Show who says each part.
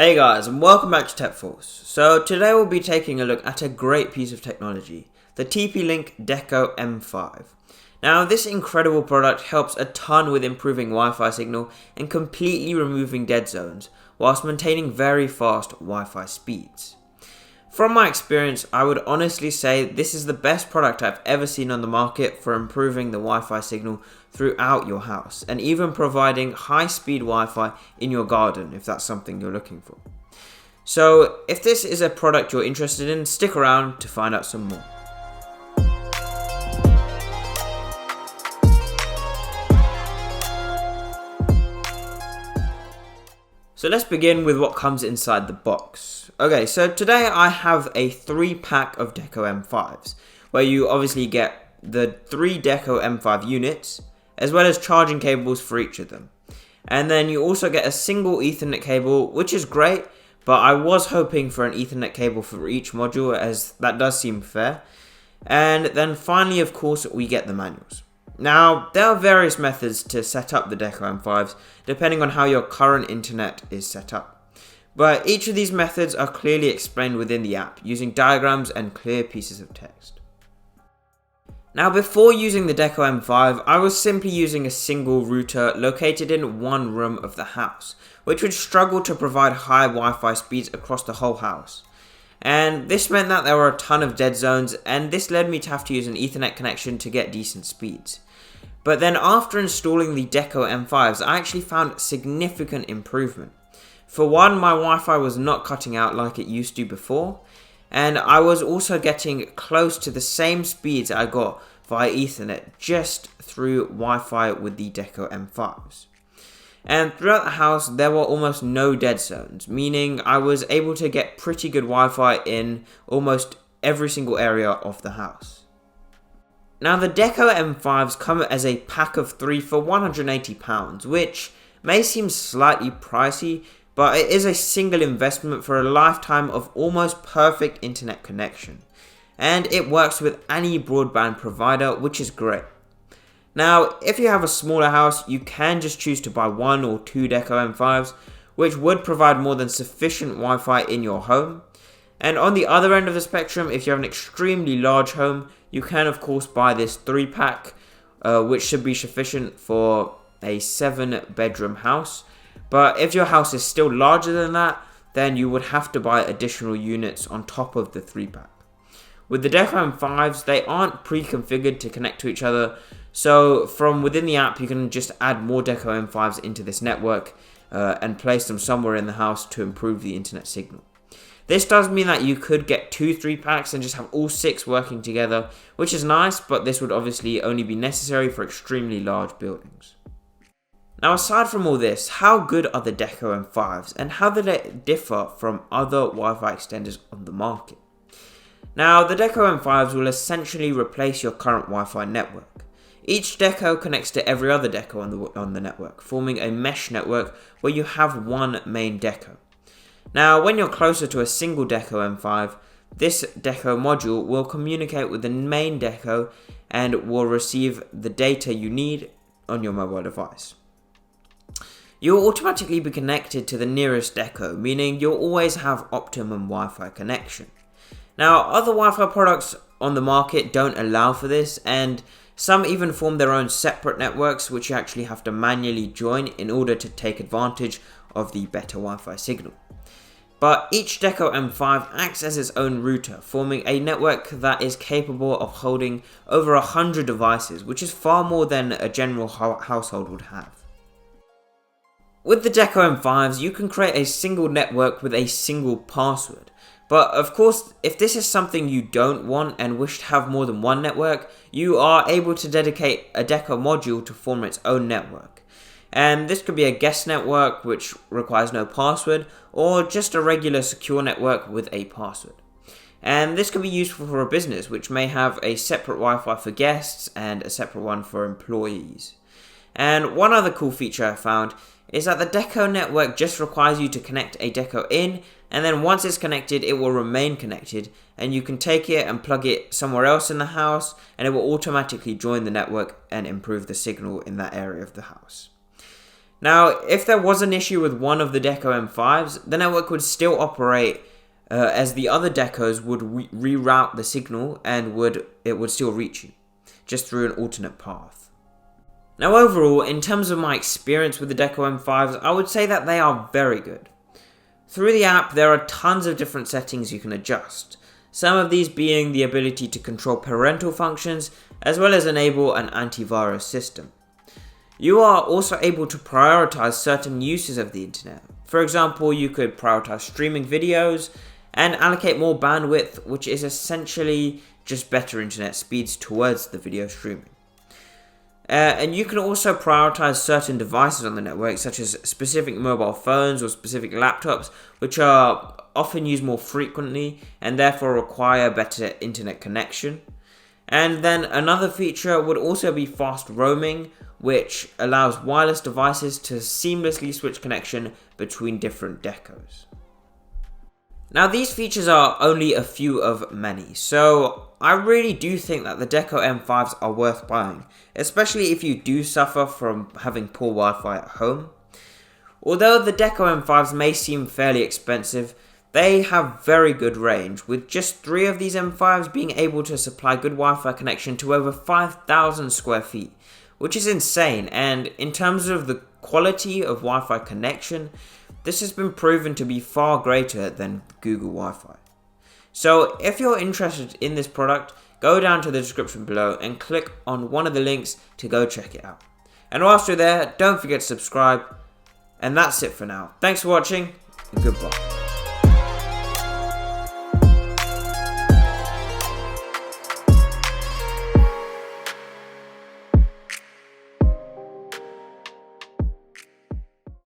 Speaker 1: Hey guys, and welcome back to TechForce. So today we'll be taking a look at a great piece of technology, the TP-Link Deco M9. Now this incredible product helps a ton with improving Wi-Fi signal and completely removing dead zones, whilst maintaining very fast Wi-Fi speeds. From my experience, I would honestly say this is the best product I've ever seen on the market for improving the Wi-Fi signal throughout your house, and even providing high-speed Wi-Fi in your garden if that's something you're looking for. So if this is a product you're interested in, stick around to find out some more. So let's begin with what comes inside the box. Okay, so today I have a 3-pack of Deco M9s, where you obviously get the 3 Deco M9 units, as well as charging cables for each of them. And then you also get a single Ethernet cable, which is great, but I was hoping for an Ethernet cable for each module, as that does seem fair. And then finally, of course, we get the manuals. Now, there are various methods to set up the Deco M9s, depending on how your current internet is set up. But each of these methods are clearly explained within the app, using diagrams and clear pieces of text. Now, before using the Deco M9, I was simply using a single router located in one room of the house, which would struggle to provide high Wi-Fi speeds across the whole house. And this meant that there were a ton of dead zones, and this led me to have to use an Ethernet connection to get decent speeds. But then after installing the Deco M9s, I actually found significant improvement. For one, my Wi-Fi was not cutting out like it used to before, and I was also getting close to the same speeds I got via Ethernet just through Wi-Fi with the Deco M9s. And throughout the house, there were almost no dead zones, meaning I was able to get pretty good Wi-Fi in almost every single area of the house. Now the Deco M9s come as a pack of 3 for £180, which may seem slightly pricey, but it is a single investment for a lifetime of almost perfect internet connection. And it works with any broadband provider, which is great. Now, if you have a smaller house, you can just choose to buy 1 or 2 Deco M9s, which would provide more than sufficient Wi-Fi in your home. And on the other end of the spectrum, if you have an extremely large home, you can of course buy this 3-pack, which should be sufficient for a 7-bedroom house. But if your house is still larger than that, then you would have to buy additional units on top of the 3-pack. With the Deco M9s, they aren't pre-configured to connect to each other, so from within the app you can just add more Deco M9s into this network and place them somewhere in the house to improve the internet signal. This does mean that you could get 2 3-packs and just have all 6 working together, which is nice, but this would obviously only be necessary for extremely large buildings. Now, aside from all this, how good are the Deco M9s and how do they differ from other Wi-Fi extenders on the market? Now, the Deco M9s will essentially replace your current Wi-Fi network. Each Deco connects to every other Deco on the network, forming a mesh network where you have one main Deco. Now, when you're closer to a single Deco M9, this Deco module will communicate with the main Deco and will receive the data you need on your mobile device. You'll automatically be connected to the nearest Deco, meaning you'll always have optimum Wi-Fi connection. Now, other Wi-Fi products on the market don't allow for this, and some even form their own separate networks, which you actually have to manually join in order to take advantage of the better Wi-Fi signal. But each Deco M9 acts as its own router, forming a network that is capable of holding over 100 devices, which is far more than a general household would have. With the Deco M9s, you can create a single network with a single password. But of course, if this is something you don't want and wish to have more than one network, you are able to dedicate a Deco module to form its own network. And this could be a guest network, which requires no password, or just a regular secure network with a password. And this could be useful for a business, which may have a separate Wi-Fi for guests and a separate one for employees. And one other cool feature I found is that the Deco network just requires you to connect a Deco in, and then once it's connected, it will remain connected, and you can take it and plug it somewhere else in the house, and it will automatically join the network and improve the signal in that area of the house. Now, if there was an issue with one of the Deco M5s, the network would still operate as the other Decos would reroute the signal and it would still reach you, just through an alternate path. Now overall, in terms of my experience with the Deco M5s, I would say that they are very good. Through the app, there are tons of different settings you can adjust, some of these being the ability to control parental functions, as well as enable an antivirus system. You are also able to prioritize certain uses of the internet. For example, you could prioritize streaming videos and allocate more bandwidth, which is essentially just better internet speeds towards the video streaming. And you can also prioritize certain devices on the network, such as specific mobile phones or specific laptops, which are often used more frequently and therefore require better internet connection. And then another feature would also be fast roaming, which allows wireless devices to seamlessly switch connection between different Decos. Now these features are only a few of many, so I really do think that the Deco M5s are worth buying, especially if you do suffer from having poor Wi-Fi at home. Although the Deco M5s may seem fairly expensive, they have very good range, with just 3 of these M5s being able to supply good Wi-Fi connection to over 5,000 square feet, which is insane, and in terms of the quality of Wi-Fi connection, this has been proven to be far greater than Google Wi-Fi. So if you're interested in this product, go down to the description below and click on one of the links to go check it out. And whilst you're there, don't forget to subscribe. And that's it for now. Thanks for watching, and goodbye.